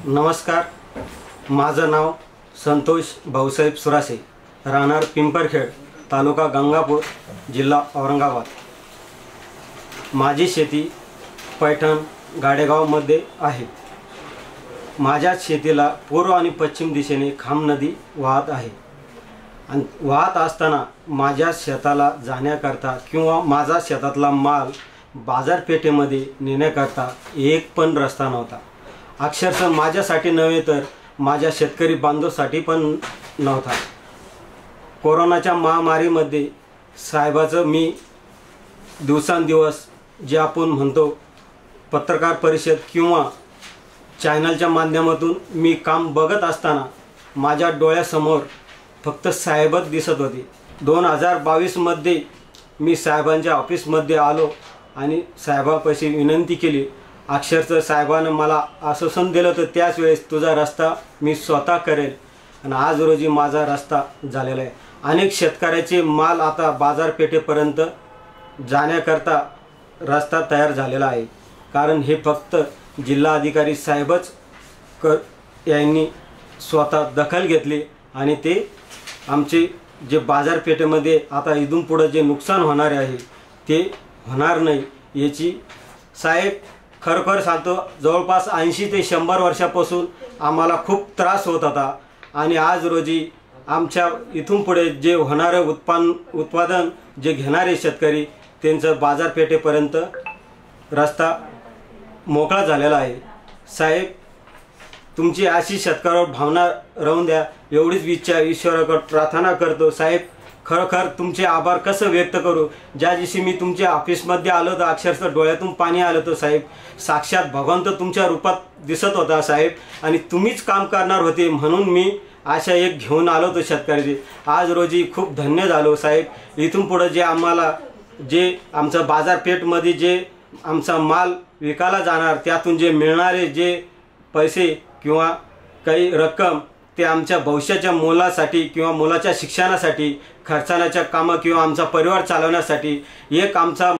नमस्कार, माझं नाव संतोष भाऊसाहेब सुरासे, राहणार पिंपरखेड, तालुका गंगापूर, जिल्हा औरंगाबाद। माझी शेती पैठण गाडेगावमध्ये आहे। माझ्या शेतीला पूर्व आणि पश्चिम दिशेने खाम नदी वाहत आहे आणि वाहत असताना माझ्या शेताला जाण्याकरता किंवा माझा शेतातला माल बाजारपेठेमध्ये नेण्याकरता एक पण रस्ता नव्हता। अक्षरशः माझ्यासाठी नव्हे तर माझ्या शेतकरी बांधवांसाठी पण नव्हता। कोरोनाच्या महामारीमध्ये साहेबाचं मी दिवसांदिवस जे आपण म्हणतो पत्रकार परिषद किंवा चॅनलच्या माध्यमातून मी काम बघत असताना माझ्या डोळ्यासमोर फक्त साहेबच दिसत होते। 2022 मध्ये मी साहेबांच्या ऑफिसमध्ये आलो आणि साहेबांपाशी विनंती केली। अक्षरशः साहेबांनी मला आश्वासन दिलं तर त्याच वेळेस तुझा रस्ता मी स्वतः करेल आणि आज रोजी माझा रस्ता झालेला आहे। अनेक शेतकऱ्याचे माल आता बाजारपेठेपर्यंत जाण्याकरता रस्ता तयार झालेला आहे, कारण हे फक्त जिल्हाधिकारी साहेबच यांनी स्वतः दखल घेतली आणि ते आमचे जे बाजारपेठेमध्ये आता इथून पुढे जे नुकसान होणार आहे ते होणार नाही याची साहेब खरोखर सांगतो, जवळपास 80 ते 100 वर्षापासून आम्हाला खूप त्रास होत होता आणि आज रोजी आमच्या इथून पुढे जे होणारे उत्पादन जे घेणारे शेतकरी त्यांचं बाजारपेठेपर्यंत रस्ता मोकळा झालेला आहे। साहेब, तुमची अशी शेतकऱ्यावर भावना राहून द्या एवढीच इच्छा ईश्वराकडे प्रार्थना करतो। साहेब, खरोखर तुमचे आभार कसं व्यक्त करू। ज्या दिवशी मी तुमच्या ऑफिसमध्ये आलो तर अक्षरशः डोळ्यातून पाणी आलं होतं साहेब। साक्षात भगवंत तुमच्या रूपात दिसत होता साहेब आणि तुम्हीच काम करणार होते म्हणून मी आशा एक घेऊन आलो होतो शेतकऱ्याची। आज रोजी खूप धन्य झालो साहेब। इथून पुढे जे आम्हाला जे आमचा बाजारपेठमध्ये जे आमचा माल विकायला जाणार त्यातून जे मिळणारे जे पैसे किंवा काही रक्कम ते आमच्या भविष्याच्या मुलासाठी किंवा मुलाच्या शिक्षणासाठी खर्चाण्याच्या कामं किंवा आमचा परिवार चालवण्यासाठी एक आमचा